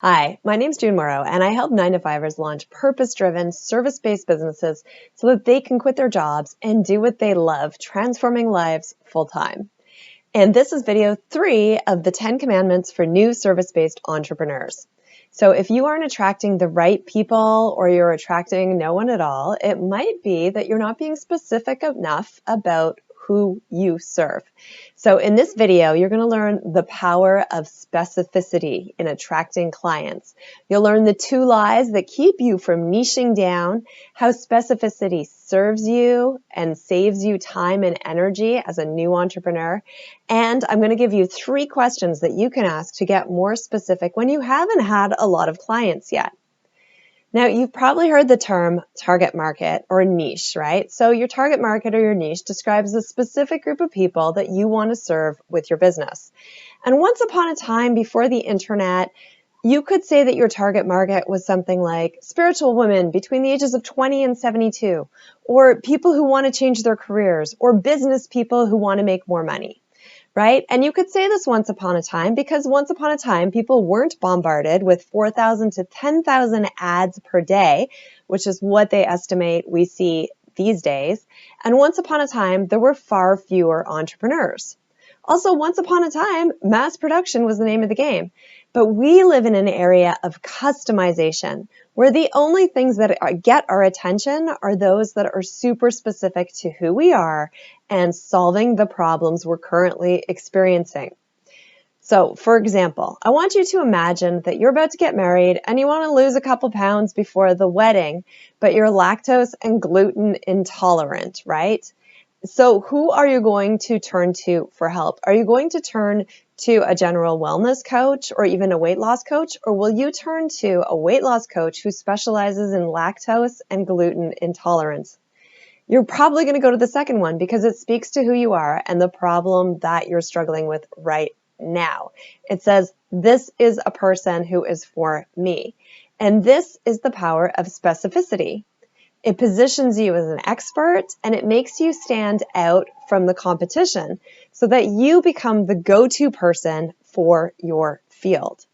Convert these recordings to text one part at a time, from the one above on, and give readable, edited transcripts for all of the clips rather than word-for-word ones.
Hi, my name's June Morrow, and I help 9-to-5ers launch purpose-driven, service-based businesses so that they can quit their jobs and do what they love, transforming lives full-time. And this is video 3 of the 10 commandments for new service-based entrepreneurs. So if you aren't attracting the right people or you're attracting no one at all, it might be that you're not being specific enough about who you serve. So in this video, you're going to learn the power of specificity in attracting clients. You'll learn the 2 lies that keep you from niching down, how specificity serves you and saves you time and energy as a new entrepreneur. And I'm going to give you 3 questions that you can ask to get more specific when you haven't had a lot of clients yet. Now, you've probably heard the term target market or niche, right? So your target market or your niche describes a specific group of people that you want to serve with your business. And once upon a time before the internet, you could say that your target market was something like spiritual women between the ages of 20 and 72, or people who want to change their careers, or business people who want to make more money. Right? And you could say this once upon a time because once upon a time, people weren't bombarded with 4,000 to 10,000 ads per day, which is what they estimate we see these days. And once upon a time, there were far fewer entrepreneurs. Also, once upon a time, mass production was the name of the game. But we live in an area of customization where the only things that get our attention are those that are super specific to who we are and solving the problems we're currently experiencing. So, for example, I want you to imagine that you're about to get married and you want to lose a couple pounds before the wedding, but you're lactose and gluten intolerant, right? So who are you going to turn to for help? Are you going to turn to a general wellness coach or even a weight loss coach? Or will you turn to a weight loss coach who specializes in lactose and gluten intolerance? You're probably going to go to the second one because it speaks to who you are and the problem that you're struggling with right now. It says, this is a person who is for me. And this is the power of specificity. It positions you as an expert and it makes you stand out from the competition so that you become the go-to person for your field.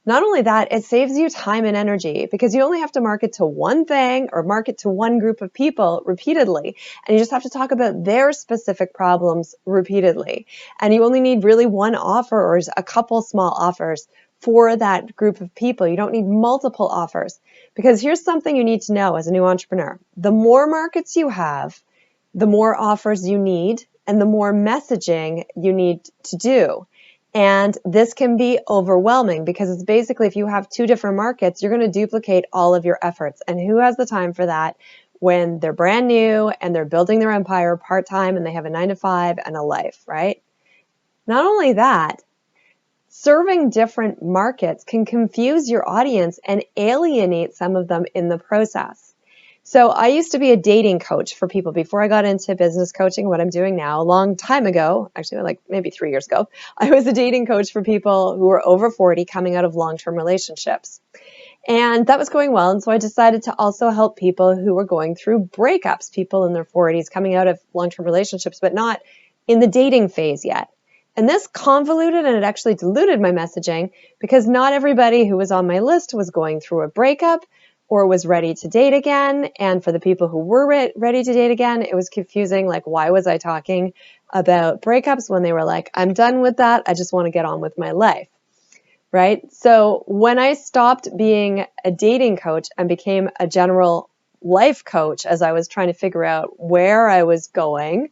Not only that, it saves you time and energy because you only have to market to one thing or market to one group of people repeatedly. And you just have to talk about their specific problems repeatedly. And you only need really one offer or a couple small offers for that group of people. You don't need multiple offers because here's something you need to know as a new entrepreneur. The more markets you have, the more offers you need and the more messaging you need to do. And this can be overwhelming because it's basically if you have 2 different markets, you're going to duplicate all of your efforts. And who has the time for that when they're brand new and they're building their empire part-time and they have a 9-to-5 and a life, right? Not only that, serving different markets can confuse your audience and alienate some of them in the process. So I used to be a dating coach for people before I got into business coaching, what I'm doing now, a long time ago, actually like maybe 3 years ago, I was a dating coach for people who were over 40 coming out of long-term relationships. And that was going well. And so I decided to also help people who were going through breakups, people in their 40s coming out of long-term relationships, but not in the dating phase yet. And this convoluted and it actually diluted my messaging because not everybody who was on my list was going through a breakup or was ready to date again. And for the people who were ready to date again, it was confusing. Like, why was I talking about breakups when they were like, I'm done with that. I just want to get on with my life, right? So when I stopped being a dating coach and became a general life coach as I was trying to figure out where I was going,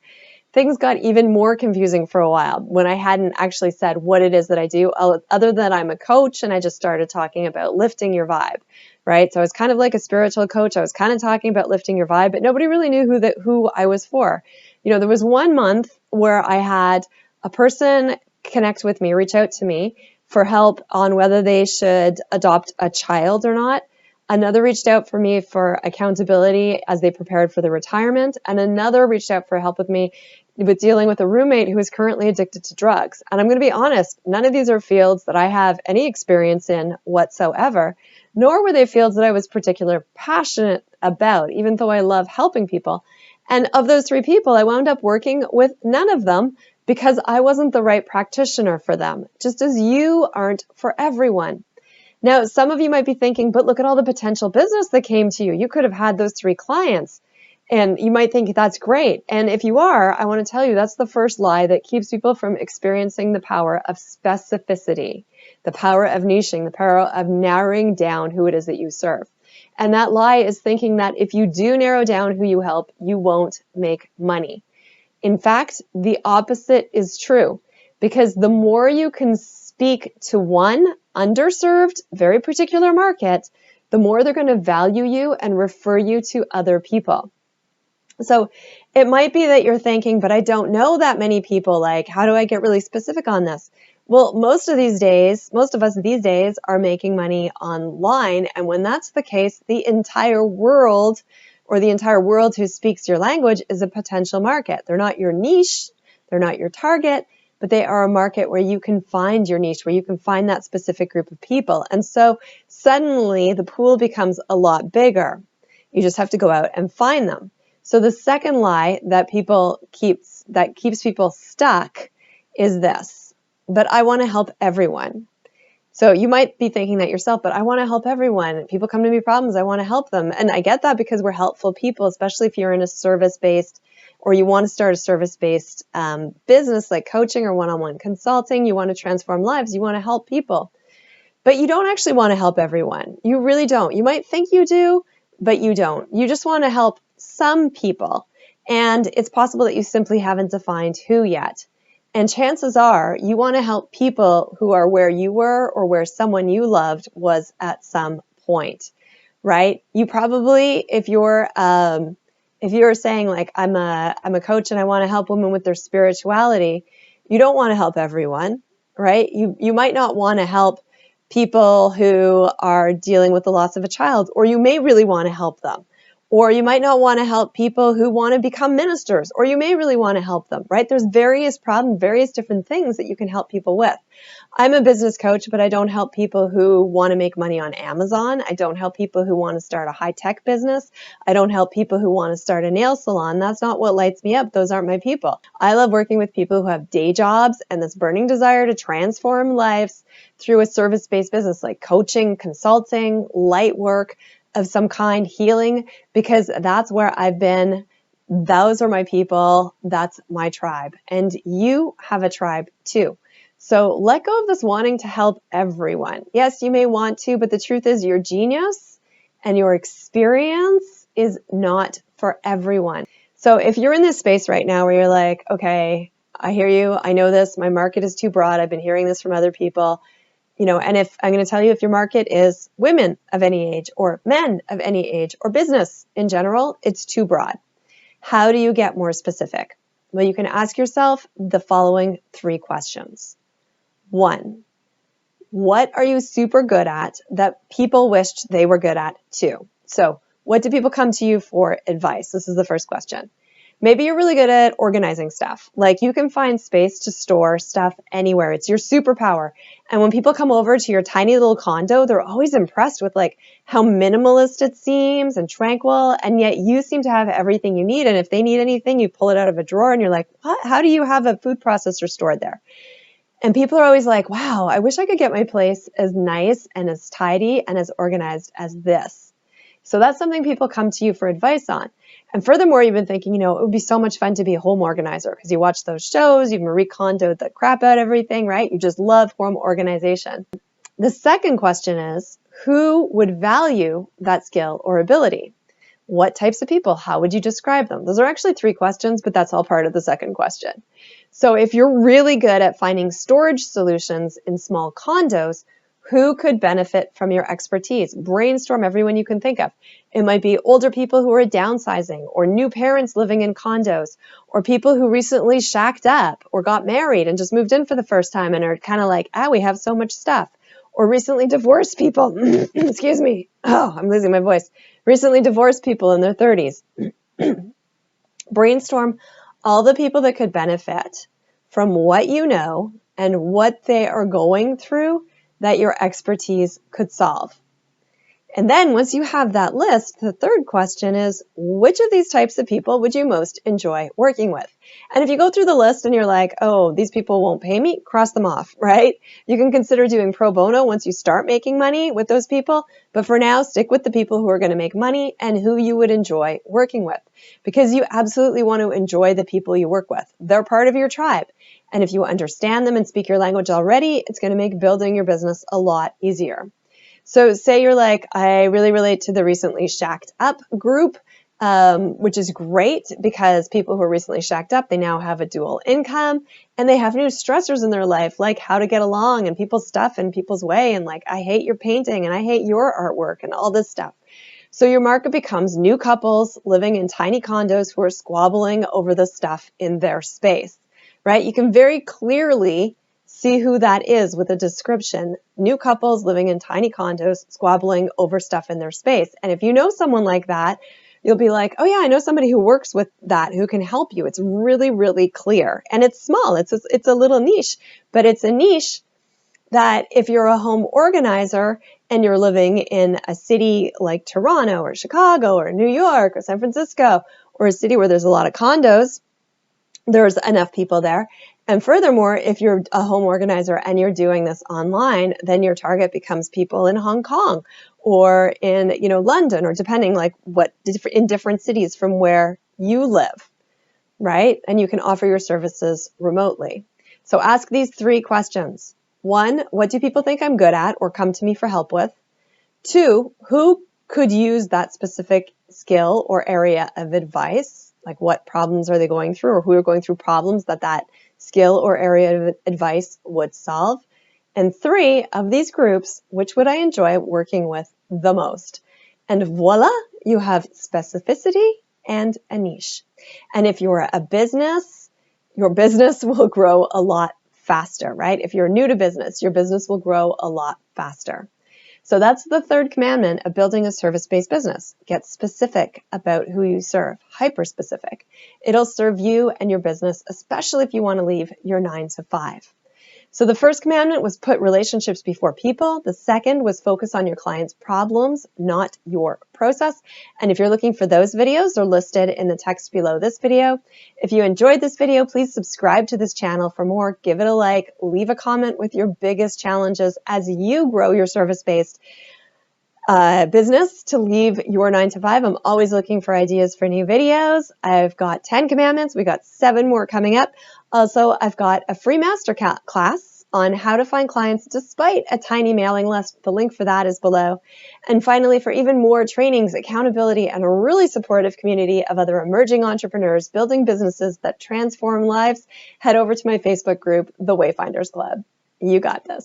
things got even more confusing for a while when I hadn't actually said what it is that I do other than I'm a coach and I just started talking about lifting your vibe, right? So I was kind of like a spiritual coach. I was kind of talking about lifting your vibe, but nobody really knew who I was for. You know, there was 1 month where I had a person connect with me, reach out to me for help on whether they should adopt a child or not. Another reached out for me for accountability as they prepared for the retirement. And another reached out for help with me with dealing with a roommate who is currently addicted to drugs. And I'm going to be honest, none of these are fields that I have any experience in whatsoever, nor were they fields that I was particularly passionate about, even though I love helping people. And of those 3 people, I wound up working with none of them because I wasn't the right practitioner for them, just as you aren't for everyone. Now, some of you might be thinking, but look at all the potential business that came to you. You could have had those 3 clients. And you might think that's great. And if you are, I want to tell you that's the first lie that keeps people from experiencing the power of specificity, the power of niching, the power of narrowing down who it is that you serve. And that lie is thinking that if you do narrow down who you help, you won't make money. In fact, the opposite is true, because the more you can speak to one underserved, very particular market, the more they're going to value you and refer you to other people. So it might be that you're thinking, but I don't know that many people. Like, how do I get really specific on this? Well, most of us these days are making money online. And when that's the case, the entire world who speaks your language is a potential market. They're not your niche. They're not your target, but they are a market where you can find your niche, where you can find that specific group of people. And so suddenly the pool becomes a lot bigger. You just have to go out and find them. So the second lie that keeps people stuck is this: but I want to help everyone. So you might be thinking that yourself, but I want to help everyone. People come to me with problems, I want to help them. And I get that, because we're helpful people, especially if you're in a service-based, or you want to start a service-based business like coaching or one-on-one consulting. You want to transform lives. You want to help people. But you don't actually want to help everyone. You really don't. You might think you do, but you don't. You just want to help some people. And it's possible that you simply haven't defined who yet. And chances are you want to help people who are where you were or where someone you loved was at some point, right? You probably, if you're saying like, I'm a coach and I want to help women with their spirituality, you don't want to help everyone, right? You might not want to help people who are dealing with the loss of a child, or you may really want to help them. Or you might not want to help people who want to become ministers, or you may really want to help them, right? There's various problems, various different things that you can help people with. I'm a business coach, but I don't help people who want to make money on Amazon. I don't help people who want to start a high-tech business. I don't help people who want to start a nail salon. That's not what lights me up. Those aren't my people. I love working with people who have day jobs and this burning desire to transform lives through a service-based business like coaching, consulting, light work of some kind, healing, because that's where I've been. Those are my people. That's my tribe. And you have a tribe too. So let go of this wanting to help everyone. Yes, you may want to, but the truth is your genius and your experience is not for everyone. So if you're in this space right now where you're like, okay, I hear you, I know this, my market is too broad, I've been hearing this from other people, and if I'm going to tell you, if your market is women of any age or men of any age or business in general, it's too broad. How do you get more specific? Well, you can ask yourself the following 3 questions. 1, what are you super good at that people wished they were good at too? So what do people come to you for advice? This is the first question. Maybe you're really good at organizing stuff. Like you can find space to store stuff anywhere. It's your superpower. And when people come over to your tiny little condo, they're always impressed with like how minimalist it seems and tranquil. And yet you seem to have everything you need. And if they need anything, you pull it out of a drawer and you're like, what? How do you have a food processor stored there? And people are always like, wow, I wish I could get my place as nice and as tidy and as organized as this. So that's something people come to you for advice on. And furthermore, you've been thinking, it would be so much fun to be a home organizer because you watch those shows, you've Marie Kondoed the crap out of everything, right? You just love home organization. The second question is, who would value that skill or ability? What types of people? How would you describe them? Those are actually 3 questions, but that's all part of the second question. So if you're really good at finding storage solutions in small condos, who could benefit from your expertise? Brainstorm everyone you can think of. It might be older people who are downsizing, or new parents living in condos, or people who recently shacked up or got married and just moved in for the first time and are kind of like, we have so much stuff. Or recently divorced people. Excuse me. Oh, I'm losing my voice. Recently divorced people in their 30s. Brainstorm all the people that could benefit from what you know and what they are going through that your expertise could solve. And then once you have that list, the third question is, which of these types of people would you most enjoy working with? And if you go through the list and you're like, oh, these people won't pay me, cross them off, right? You can consider doing pro bono once you start making money with those people. But for now, stick with the people who are going to make money and who you would enjoy working with, because you absolutely want to enjoy the people you work with. They're part of your tribe. And if you understand them and speak your language already, it's going to make building your business a lot easier. So say you're like, I really relate to the recently shacked up group, which is great because people who are recently shacked up, they now have a dual income and they have new stressors in their life, like how to get along and people's stuff and people's way. And like, I hate your painting and I hate your artwork and all this stuff. So your market becomes new couples living in tiny condos who are squabbling over the stuff in their space, right? You can very clearly see who that is with a description. New couples living in tiny condos, squabbling over stuff in their space. And if you know someone like that, you'll be like, oh yeah, I know somebody who works with that, who can help you. It's really, really clear. And it's small. It's a little niche, but it's a niche that if you're a home organizer and you're living in a city like Toronto or Chicago or New York or San Francisco, or a city where there's a lot of condos, there's enough people there. And furthermore, if you're a home organizer and you're doing this online, then your target becomes people in Hong Kong or in, London, or depending like what in different cities from where you live, right? And you can offer your services remotely. So ask these 3 questions. 1, what do people think I'm good at or come to me for help with? 2, who could use that specific skill or area of advice? Like what problems are they going through, or who are going through problems that skill or area of advice would solve? And 3, of these groups, which would I enjoy working with the most? And voila, you have specificity and a niche. And if you're a business, your business will grow a lot faster, right? If you're new to business, your business will grow a lot faster. So that's the third commandment of building a service-based business. Get specific about who you serve, hyper-specific. It'll serve you and your business, especially if you want to leave your 9 to 5. So the first commandment was put relationships before people. The second was focus on your client's problems, not your process. And if you're looking for those videos, they're listed in the text below this video. If you enjoyed this video, please subscribe to this channel for more. Give it a like, leave a comment with your biggest challenges as you grow your service-based business to leave your 9 to 5. I'm always looking for ideas for new videos. I've got 10 commandments. We got 7 more coming up. Also, I've got a free master class on how to find clients despite a tiny mailing list. The link for that is below. And finally, for even more trainings, accountability, and a really supportive community of other emerging entrepreneurs building businesses that transform lives, head over to my Facebook group, The Wayfinders Club. You got this.